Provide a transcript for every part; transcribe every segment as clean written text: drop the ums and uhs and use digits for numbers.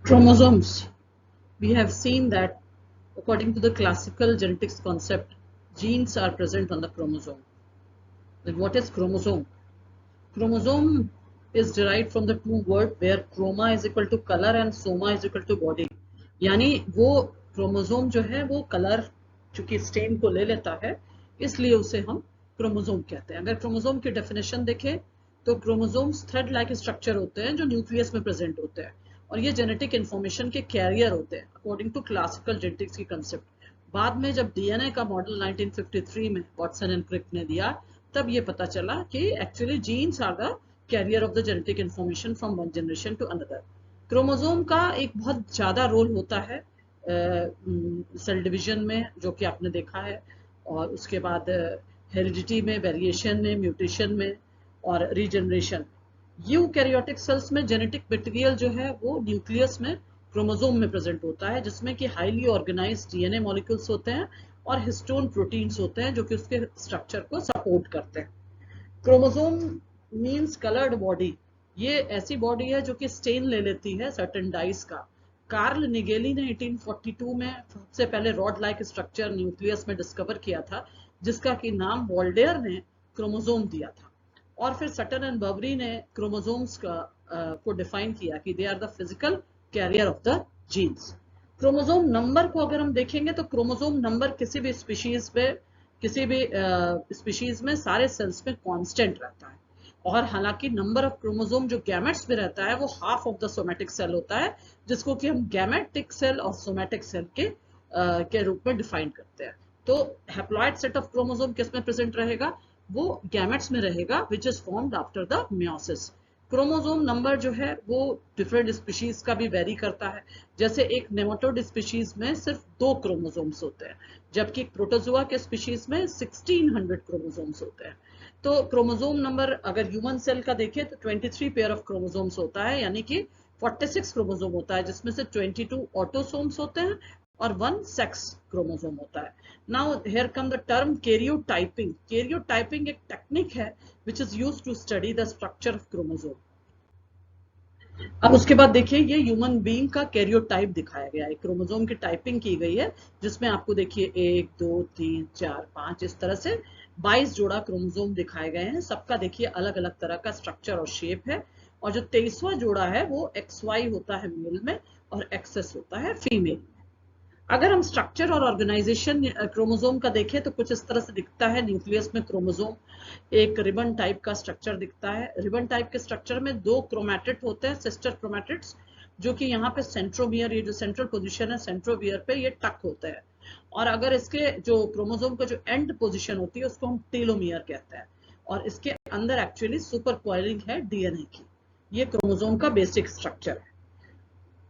Chromosomes. We have seen that according to the classical genetics concept, genes are present on the chromosome. Then what is chromosome? Chromosome is derived from the two words where chroma is equal to color and soma is equal to body. यानी वो chromosome जो है वो colour चूंकि stand को ले लेता है इसलिए उसे हम क्रोमोसोम कहते हैं. अगर क्रोमोसोम की डेफिनेशन देखें तो क्रोमोसोम्स थ्रेड लाइक स्ट्रक्चर होते हैं जो न्यूक्लियस में प्रेजेंट होते हैं और ये जेनेटिक इंफॉर्मेशन के कैरियर होते हैं अकॉर्डिंग टू क्लासिकल जेनेटिक्स की कंसेप्ट. बाद में जब डीएनए का मॉडल 1953 में वॉटसन एंड क्रिक ने दिया तब ये पता चला कि actually genes are the carrier of the genetic information from one generation to another. Chromosome का एक बहुत ज्यादा रोल होता है सेल डिवीजन में जो कि आपने देखा है और उसके बाद हेरिडिटी में, वेरिएशन में, म्यूटेशन में और रीजनरेशन. यूकैरियोटिक सेल्स में जेनेटिक मटेरियल जो है वो न्यूक्लियस में क्रोमोसोम में प्रेजेंट होता है जिसमें कि हाईली ऑर्गेनाइज्ड डीएनए मॉलिक्यूल्स होते हैं और हिस्टोन प्रोटीन्स होते हैं जो कि उसके स्ट्रक्चर को सपोर्ट करते हैं. Chromosome means coloured body. ये ऐसी बॉडी है जो कि स्टेन ले लेती है सर्टेन डाइस का. कार्ल निगेली ने 1842 में सबसे पहले रॉड लाइक स्ट्रक्चर न्यूक्लियस में डिस्कवर किया था जिसका कि नाम वॉल्डेयर ने क्रोमोसोम दिया था. और फिर सटन एंड बवरी ने क्रोमोसोम्स को डिफाइन किया कि they are the physical carrier of the genes. Chromosome number को अगर हम देखेंगे तो क्रोमोसोम नंबर किसी भी स्पीशीज में सारे सेल्स में कांस्टेंट रहता है और हालांकि नंबर ऑफ क्रोमोसोम जो गैमेट्स में रहता है वो half of the somatic cell होता है जिसको कि हम गैमेटिक सेल और सोमैटिक सेल के रूप में डिफाइन करते हैं. तो हैप्लॉइड सेट ऑफ क्रोमोसोम किस में प्रेजेंट रहेगा? वो गैमेट्स में रहेगा which is formed after the meiosis. Chromosome number जो है वो डिफरेंट स्पीशीज का भी वेरी करता है. जैसे एक नेमाटोड स्पीशीज में सिर्फ 2 क्रोमोसोम्स होते हैं जबकि प्रोटोजोआ के स्पीशीज में 1600 क्रोमोसोम्स होते हैं. तो क्रोमोसोम नंबर अगर ह्यूमन सेल का देखें तो 23 पेयर ऑफ क्रोमोसोम्स होता है यानी कि 46 क्रोमोसोम होता है जिसमें से 22 ऑटोसोम्स होते हैं और 1 सेक्स क्रोमोसोम होता है. Now here come the term karyotyping. Karyotyping एक टेक्निक है which is used to study the structure of chromosome. अब उसके बाद देखिए ये ह्यूमन बीइंग का कैरियोटाइप दिखाया गया है. क्रोमोसोम की टाइपिंग की गई है जिसमें आपको देखिए 1 2 3 4 5 इस तरह से 22 जोड़ा क्रोमोसोम दिखाए गए हैं. सबका देखिए अलग अलग तरह का स्ट्रक्चर और शेप है और जो 23वां जोड़ा है वो XY होता है मेल में और XS होता है फीमेल. अगर हम स्ट्रक्चर और ऑर्गेनाइजेशन क्रोमोसोम का देखें तो कुछ इस तरह से दिखता है. न्यूक्लियस में क्रोमोसोम एक रिबन टाइप का स्ट्रक्चर दिखता है. रिबन टाइप के स्ट्रक्चर में 2 क्रोमैटिड होते हैं, सिस्टर क्रोमैटिड्स, जो कि यहाँ पे सेंट्रोमियर, ये जो सेंट्रल पोजीशन है सेंट्रोमियर पे ये टक होते हैं. और अगर इसके जो क्रोमोसोम का जो एंड पोजीशन होती है उसको हम टेलोमियर कहते हैं और इसके अंदर एक्चुअली सुपर कॉइलिंग है डीएनए की. ये क्रोमोसोम का बेसिक स्ट्रक्चर है.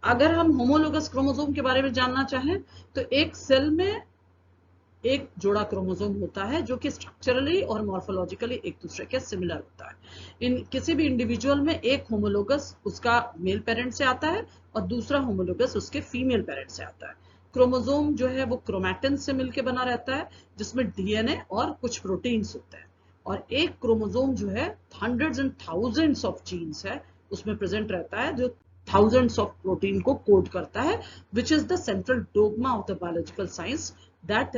अगर हम होमोलोगस क्रोमोसोम के बारे में जानना चाहें तो एक सेल में एक जोड़ा क्रोमोसोम होता है जो कि स्ट्रक्चरली और मॉर्फोलॉजिकली एक दूसरे के सिमिलर होता है. इन किसी भी इंडिविजुअल में एक होमोलोगस उसका मेल पेरेंट से आता है और दूसरा होमोलोगस उसके फीमेल पेरेंट से आता है. क्रोमोसोम जो है वो क्रोमैटिन से मिलकर बना रहता है जिसमें डीएनए और कुछ प्रोटीन्स होते हैं और एक क्रोमोसोम जो है hundreds and thousands of genes है उसमें प्रेजेंट रहता है जो thousands of protein को कोड करता है which is the central dogma of the biological science that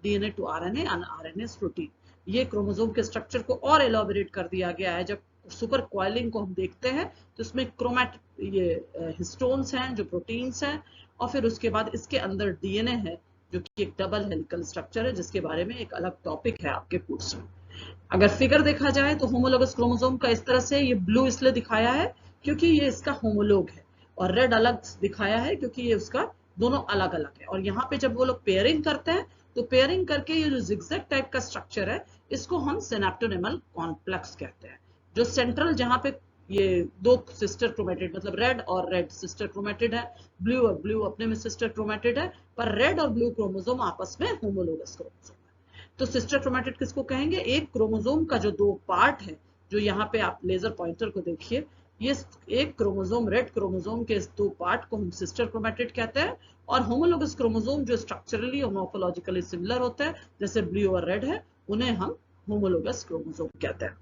DNA to RNA and RNA is protein. ये क्रोमोसोम के स्ट्रक्चर को और एलॉबरेट कर दिया गया है. जब सुपर कॉइलिंग को हम देखते हैं तो इसमें ये हिस्टोन्स हैं जो प्रोटीन्स हैं और फिर उसके बाद इसके अंदर डीएनए है जो कि एक डबल हेलिकल स्ट्रक्चर है जिसके बारे में एक अलग टॉपिक है आपके कोर्स में. अगर फिगर देखा जाए तो होमोलोगस क्रोमोसोम का इस तरह से ये ब्लू इसलिए दिखाया है क्योंकि ये इसका होमोलोग है और रेड अलग दिखाया है क्योंकि ये उसका दोनों अलग अलग है. और यहाँ पे जब वो लोग पेयरिंग करते हैं तो पेयरिंग करके ये जो जिगजैग टाइप का स्ट्रक्चर है इसको हम सिनेप्टोनेमल कॉम्प्लेक्स कहते हैं. जो सेंट्रल जहाँ पे ये 2 सिस्टर क्रोमैटिड मतलब रेड और रेड सिस्टर क्रोमैटिड है, ब्लू और ब्लू अपने में सिस्टर क्रोमैटिड है, पर रेड और ब्लू क्रोमोसोम आपस में होमोलोगस क्रोमोसोम है. तो सिस्टर क्रोमैटिड किसको कहेंगे? एक क्रोमोसोम का जो 2 पार्ट है जो यहाँ पे आप लेजर पॉइंटर को देखिए, ये एक क्रोमोसोम रेड क्रोमोसोम के इस 2 पार्ट को हम सिस्टर क्रोमैटिड कहते हैं और होमोलोगस क्रोमोसोम जो स्ट्रक्चरली और मॉर्फोलॉजिकली सिमिलर होते हैं जैसे ब्लू और रेड है उन्हें हम होमोलोगस क्रोमोसोम कहते हैं.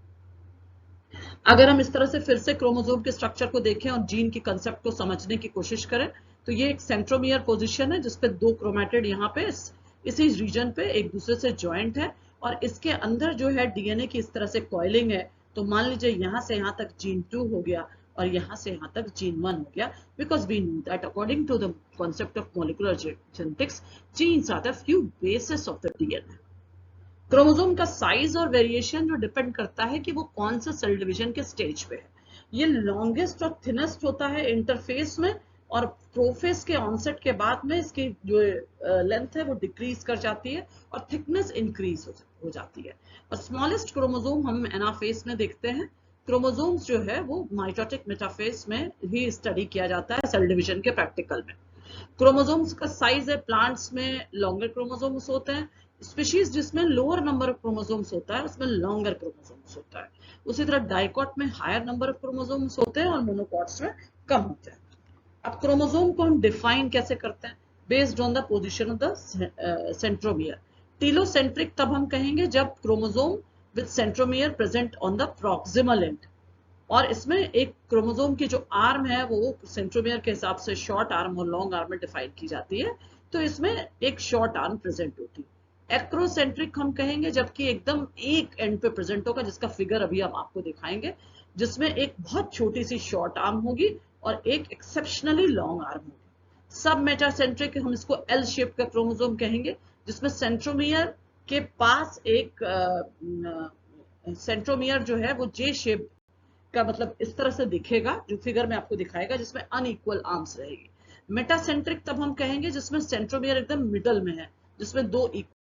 अगर हम इस तरह से फिर से क्रोमोसोम के स्ट्रक्चर को देखें और जीन की कंसेप्ट को समझने की कोशिश करें, तो ये एक सेंट्रोमियर पोजीशन है जिसपे दो क्रोमेटिड यहाँ पे इसी रीजन पे एक दूसरे से ज्वाइंट है, और इसके अंदर जो है डीएनए की इस तरह से कॉइलिंग है। तो मान लीजिए यहाँ से यहाँ तक जीन 2 हो गया और यहाँ से यहाँ तक जीन 1 हो गया, because we know that according to the concept of molecular genetics, genes are the few bases of the DNA। Chromosome का साइज और वेरिएशन जो डिपेंड करता है कि वो कौन से सेल डिवीजन के स्टेज पे है। ये लॉन्गेस्ट और थिनेस्ट होता है इंटरफेस में, और प्रोफेस के ऑनसेट के बाद में इसकी जो लेंथ है वो डिक्रीज कर जाती है और थिकनेस इंक्रीज हो जाती है। और स्मॉलेस्ट क्रोमोसोम हम एनाफेस में देखते हैं। क्रोमोसोम्स जो है वो माइटोटिक मेटाफेस में ही स्टडी किया जाता है सेल डिवीजन के प्रैक्टिकल में। क्रोमोसोम्स का साइज है, प्लांट्स में लॉन्गर क्रोमोसोम्स होते हैं, स्पीशीज जिसमें लोअर नंबर ऑफ क्रोमोसोम्स होता है उसमें लॉन्गर क्रोमोसोम्स होता है। उसी तरह डाइकॉट में हायर नंबर ऑफ क्रोमोसोम्स होते हैं और मोनोकॉट्स में कम होते हैं। अब क्रोमोसोम को हम डिफाइन कैसे करते हैं? Based on the position of the centromere. Telocentric तब हम कहेंगे जब chromosome with centromere present on the proximal and, और इसमें एक क्रोमोसोम की जो आर्म है वो सेंट्रोमियर के हिसाब से शॉर्ट आर्म और लॉन्ग आर्म में डिफाइन की जाती है, तो इसमें एक शॉर्ट आर्म प्रेजेंट होती है। एक्रोसेंट्रिक हम कहेंगे जबकि एकदम एक एंड पे प्रेजेंट होगा, जिसका फिगर अभी हम आपको दिखाएंगे, जिसमें एक बहुत छोटी सी शॉर्ट आर्म होगी और एक एक्सेप्शनली लॉन्ग आर्म होगी। सब मेटासेंट्रिक हम इसको एल शेप का क्रोमोसोम कहेंगे, जिसमें सेंट्रोमियर के पास एक सेंट्रोमियर जो है वो जे शेप का, मतलब इस तरह से दिखेगा जो फिगर में आपको दिखाएगा, जिसमें अनइक्वल आर्म्स रहेगी। मेटासेंट्रिक तब हम कहेंगे जिसमें सेंट्रोमियर एकदम मिडल में है, जिसमें दो